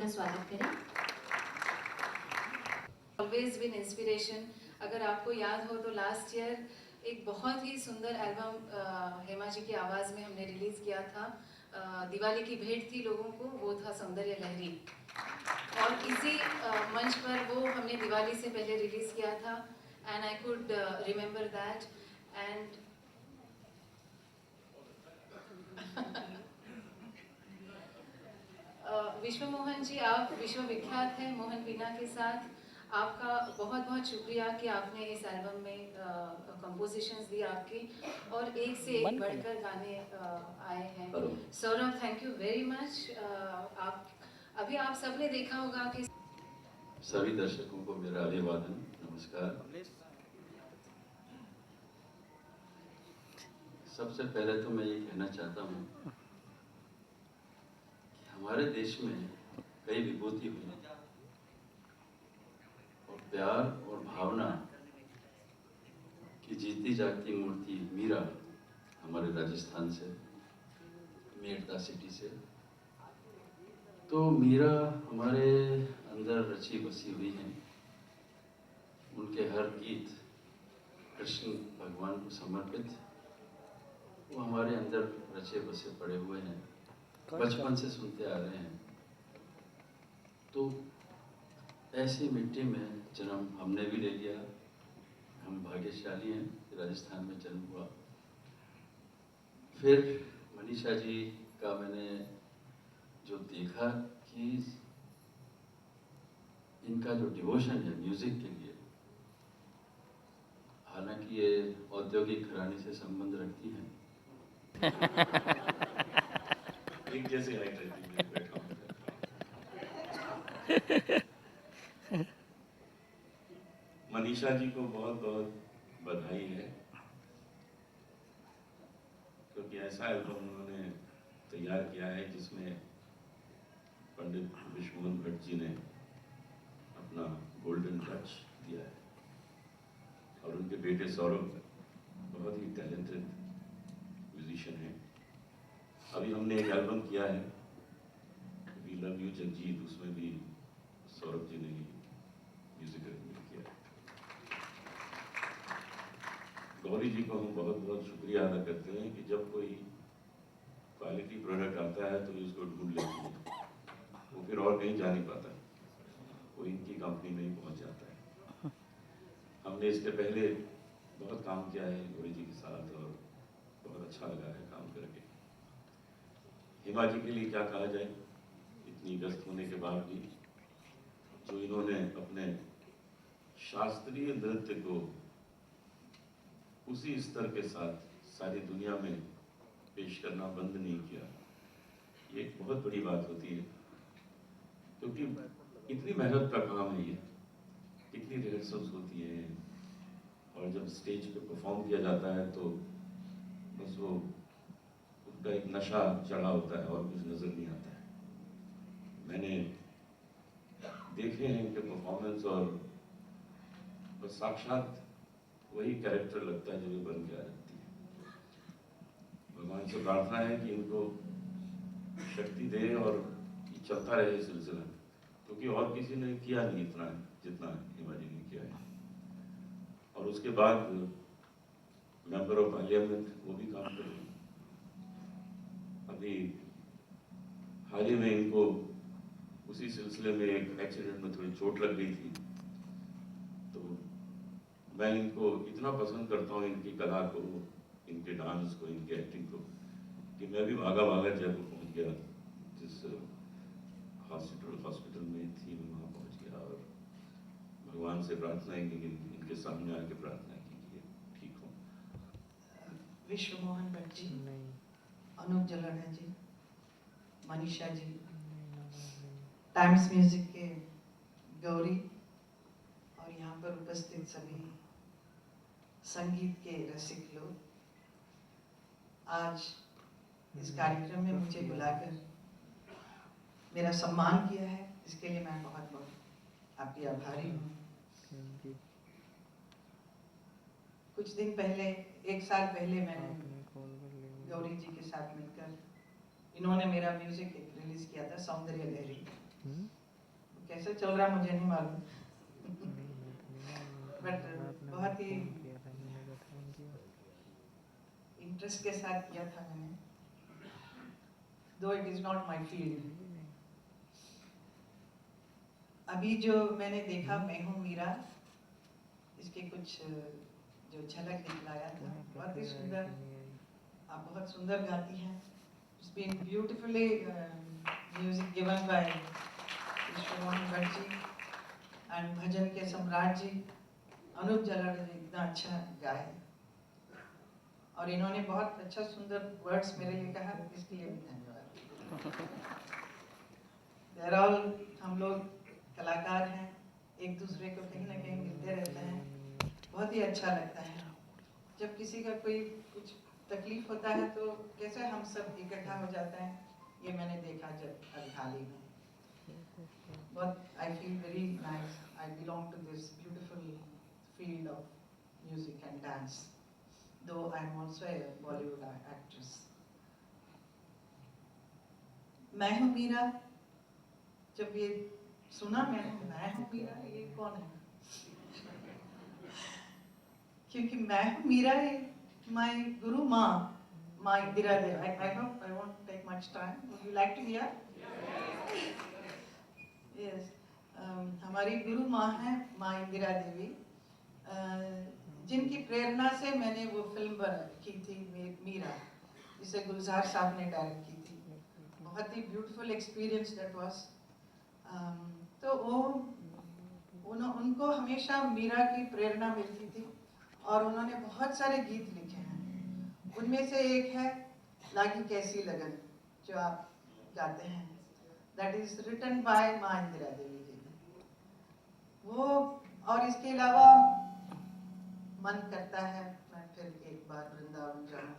का स्वागत करें। Always been inspiration. अगर आपको याद हो तो लास्ट ईयर एक बहुत ही सुंदर एल्बम हेमा जी की आवाज़ में हमने रिलीज़ किया था। दिवाली की भेंट थी लोगों को, वो था सौंदर्य लहरी। और इसी मंच पर वो हमने दिवाली से पहले रिलीज़ किया था and I could remember that. And विश्व मोहन जी, आप विश्वविख्यात हैं मोहन वीणा के साथ। आपका बहुत बहुत शुक्रिया कि आपने इस एल्बम में कंपोजिशंस दी आपकी, और एक से एक बढ़कर गाने आए हैं। Saurabh, thank you very much. आप सबने देखा होगा कि सभी दर्शकों को मेरा अभिवादन, नमस्कार। सबसे पहले तो मैं ये कहना चाहता हूँ कि हमारे देश में कई विभूति हुई और प्यार और भावना की जीती जागती मूर्ति मीरा हमारे राजस्थान से, मेड़ता सिटी से। तो मीरा हमारे अंदर रची बसी हुई हैं। उनके हर गीत कृष्ण भगवान को समर्पित, वो हमारे अंदर रचे बसे पड़े हुए हैं, बचपन से सुनते आ रहे हैं। तो ऐसी मिट्टी में जन्म हमने भी ले लिया। हम भाग्यशाली हैं कि राजस्थान में जन्म हुआ। फिर मनीषा जी का मैंने जो देखा कि इनका जो डिवोशन है म्यूजिक के लिए, हालांकि ये औद्योगिक घराने से संबंध रखती हैं। एक जैसे हाइट रहती है, बैठा हूं। मनीषा जी को बहुत बहुत बधाई है, क्योंकि ऐसा एल्बम उन्होंने तैयार किया है जिसमें पंडित विश्व मोहन भट्ट जी ने अपना गोल्डन टच दिया है, और उनके बेटे सौरभ बहुत ही टैलेंटेड म्यूजिशियन है। अभी हमने एक एल्बम किया है, वी लव यू जगजीत, उसमें भी सौरभ जी ने ही म्यूजिक किया है। गौरी जी को हम बहुत बहुत शुक्रिया अदा करते हैं कि जब कोई क्वालिटी प्रोडक्ट आता है तो इसको ढूंढ लेती है, वो फिर और कहीं जा नहीं पाता, वो इनकी कंपनी में ही पहुंच जाता है। हमने इसके पहले बहुत काम किया है गौरी जी के साथ, और बहुत अच्छा लगा है काम करके। हेमा जी के लिए क्या कहा जाए, इतनी व्यस्त होने के बाद भी जो इन्होंने अपने शास्त्रीय नृत्य को उसी स्तर के साथ सारी दुनिया में पेश करना बंद नहीं किया, ये एक बहुत बड़ी बात होती है, क्योंकि इतनी मेहनत का काम है ये, कितनी रिहर्सल्स होती है, और जब स्टेज पे परफॉर्म किया जाता है तो बस वो उनका एक नशा चढ़ा होता है और कुछ नजर नहीं आता है। मैंने देखे हैं इनके परफॉर्मेंस, और बस साक्षात वही कैरेक्टर लगता है जो ये बन के आ जाती है। भगवान से प्रार्थना है कि इनको शक्ति दे और ये चलता रहे सिलसिला, क्योंकि और किसी ने किया नहीं इतना जितना हेमा जी ने किया है। और उसके बाद मेंबर ऑफ पार्लियामेंट वो भी काम कर रहे हैं। अभी हाल ही में इनको उसी सिलसिले में एक एक्सीडेंट में थोड़ी चोट लग गई थी, तो मैं इनको इतना पसंद करता हूँ, इनकी कला को, इनके डांस को, इनके एक्टिंग को, कि मैं भी भागा भागा जयपुर पहुँच गया। जिस हॉस्पिटल में थी मैं वहाँ पहुँच गया, और भगवान से प्रार्थना की, इनके सामने आके प्रार्थना की कि ठीक हो। विश्व मोहन भट्ट जी, अनूप जलोढ़ा जी, मनीषा जी, टाइम्स म्यूजिक के गौरी, और यहाँ पर उपस्थित सभी संगीत के रसिक लोग, आज इस कार्यक्रम में मुझे बुलाकर मेरा सम्मान किया है, इसके लिए मैं बहुत बहुत आपकी आभारी हूँ। कुछ दिन पहले, एक साल पहले, मैंने गौरी जी के साथ मिलकर, इन्होंने मेरा म्यूजिक रिलीज किया था, सौंदर्य लहरी, कैसे चल रहा मुझे नहीं मालूम, बट बहुत ही इंटरेस्ट के साथ किया था मैंने, दो it is not my field. अभी जो मैंने देखा मैं हूँ मीरा, इसके कुछ जो झलक दिखलाया था, बहुत ही सुंदर, आप बहुत सुंदर गाती हैं। It's been beautifully music given by Ishwar Bhatt ji and भजन के सम्राट जी अनूप जलोढ़ जी, इतना अच्छा गाए और इन्होंने बहुत अच्छा सुंदर वर्ड्स मेरे लिए कहा, इसके लिए भी धन्यवाद। देयर ऑल हम लोग कलाकार हैं, एक दूसरे को कहीं ना कहीं मिलते रहते हैं, बहुत ही अच्छा लगता है। जब किसी का कोई कुछ तकलीफ होता है तो कैसे हम सब इकट्ठा हो जाते हैं, ये मैंने देखा जब अभी हाल ही में। बहुत I feel very nice, I belong to this beautiful field of music and dance, though I am also a Bollywood actress. मैं हूँ मीरा, जब ये सुना मैं हूँ मीरा, ये कौन है? क्योंकि मैं हूँ मीरा, my गुरु माँ, माँ इंदिरा देवी. I hope I won't take much time. Would you like to hear? Yes. हमारी गुरु माँ है माँ इंदिरा देवी, जिनकी प्रेरणा से मैंने वो फिल्म की थी मीरा, जिसे गुलजार साहब ने डायरेक्ट की थी। बहुत ही ब्यूटीफुल एक्सपीरियंस दैट वाज। तो वो उनको हमेशा मीरा की प्रेरणा मिलती थी और उन्होंने बहुत सारे गीत लिखे हैं। उनमें से एक है लागी कैसी लगन, जो आप गाते हैं, दैट इज रिटन बाय माँ इंदिरा देवी जी। वो और इसके अलावा मन करता है मैं फिर एक बार वृंदावन जाऊं,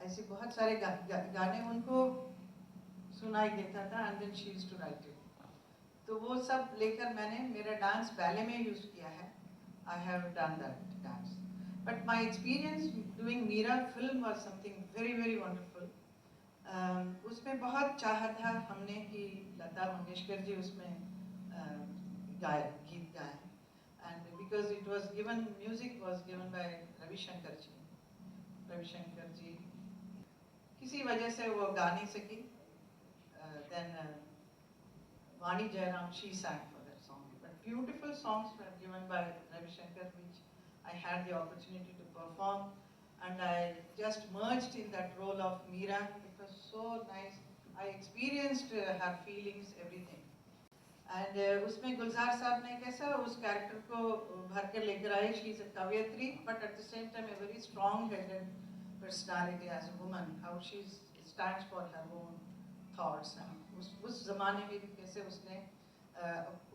ऐसे बहुत सारे गाने उनको सुनाई देता था, and then she used to write it. तो वो सब लेकर मैंने मेरा डांस बैले में यूज किया है। I have done that dance, but my experience doing Meera film was something very very wonderful. उसमें बहुत चाहा था हमने कि लता मंगेशकर जी उसमें गीत गाए, and because it was given, music was given by Ravi Shankar ji. Ravi Shankar ji किसी वजह से वो गा नहीं सकी, then Vani Jairam, she sang for that song, but beautiful songs were given by Ravi Shankar, which I had the opportunity to perform, and I just merged in that role of Meera. It was so nice. I experienced her feelings, everything. And उसमें गुलजार साहब ने कैसा उस character को भर कर लेकर आए। शी इज अ कवयत्री but at the same time a very strong headed personality as a woman, how she stands for her own thoughts. उस जमाने में भी कैसे उसने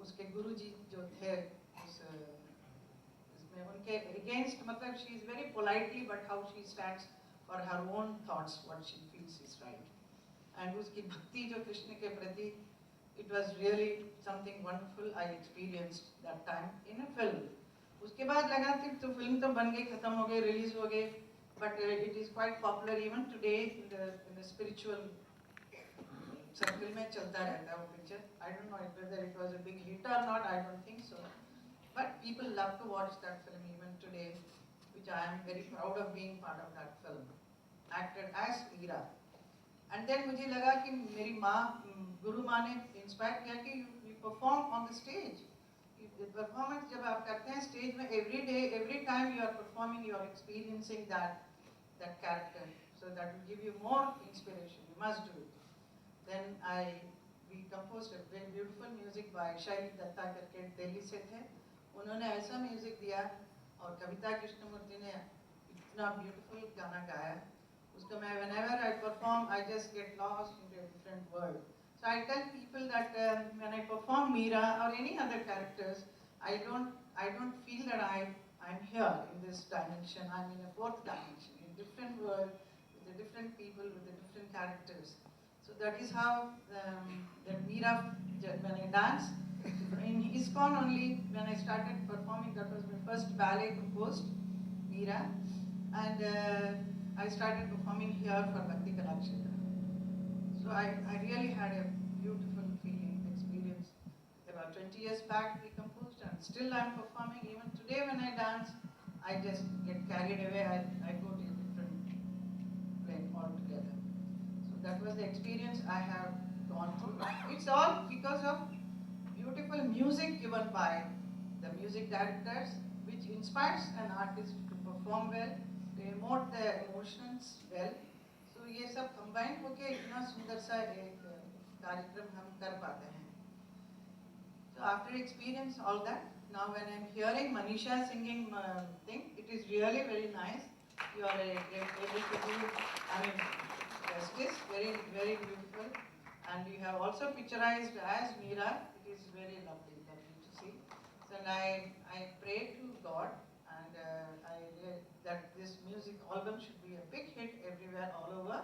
उसके गुरुजी जो थे उसमें उनके अगेंस्ट, मतलब she is very politely but how she stands for her own thoughts, what she feels is right. And उसकी भक्ति जो कृष्ण के प्रति, it was really something wonderful I experienced that time in a film. उसके बाद लगा कि तो फिल्म तो बन गई, खत्म हो गई, रिलीज हो गई, but it is quite popular even today in the spiritual circle में चलता रहता है वो picture. I don't know whether it was a big hit or not, I don't think so, but people love to watch that film even today, which I am very proud of being part of that film, acted as Meera. And then मुझे लगा कि मेरी माँ, गुरु माँ ने inspire किया कि you perform on the stage. Performance जब आप करते हैं स्टेज में, every day every time you are performing, you are experiencing that character, so that will give you more inspiration, you must do it. Then we composed a very beautiful music by Shaily Datta करके, दिल्ली से थे, उन्होंने ऐसा music दिया, और कविता कृष्णमूर्ति ने इतना beautiful गाना गाया उसको। मैं whenever I perform, I just get lost into a different world. So I tell people that when I perform Meera or any other characters, I don't feel that I'm here in this dimension. I'm in a fourth dimension, in a different world, with the different people, with the different characters. So that is how that Meera, when I dance, in ISKCON only, when I started performing, that was my first ballet composed, Meera, and I started performing here for Bhakti Kalakshetra. So I really had a beautiful feeling, experience 20 years back we composed, and still I'm performing. Even today when I dance, I just get carried away. I go to a different plane altogether. So that was the experience I have gone through. It's all because of beautiful music given by the music directors, which inspires an artist to perform well, to emote the emotions well. So ये सब combine होके इतना सुंदर सा एक कार्यक्रम हम कर पाते हैं. So after experience all that, now when I'm hearing Manisha singing thing, it is really very nice. You are able to do, I mean, justice, very, very beautiful. And you have also picturized as Meera. It is very lovely, lovely to see. So and I pray to God, and that this music album should be a big hit everywhere, all over.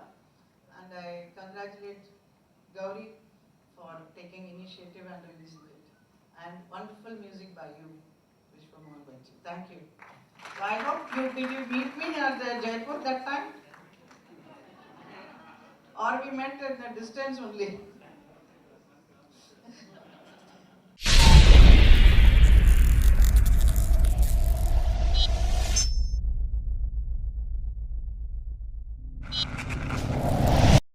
And I congratulate Gauri for taking initiative and releasing it. And wonderful music by you, Vishwa Mohan Bhaji. Thank you. So I hope did you meet me at Jaipur that time? Or we met at a distance only?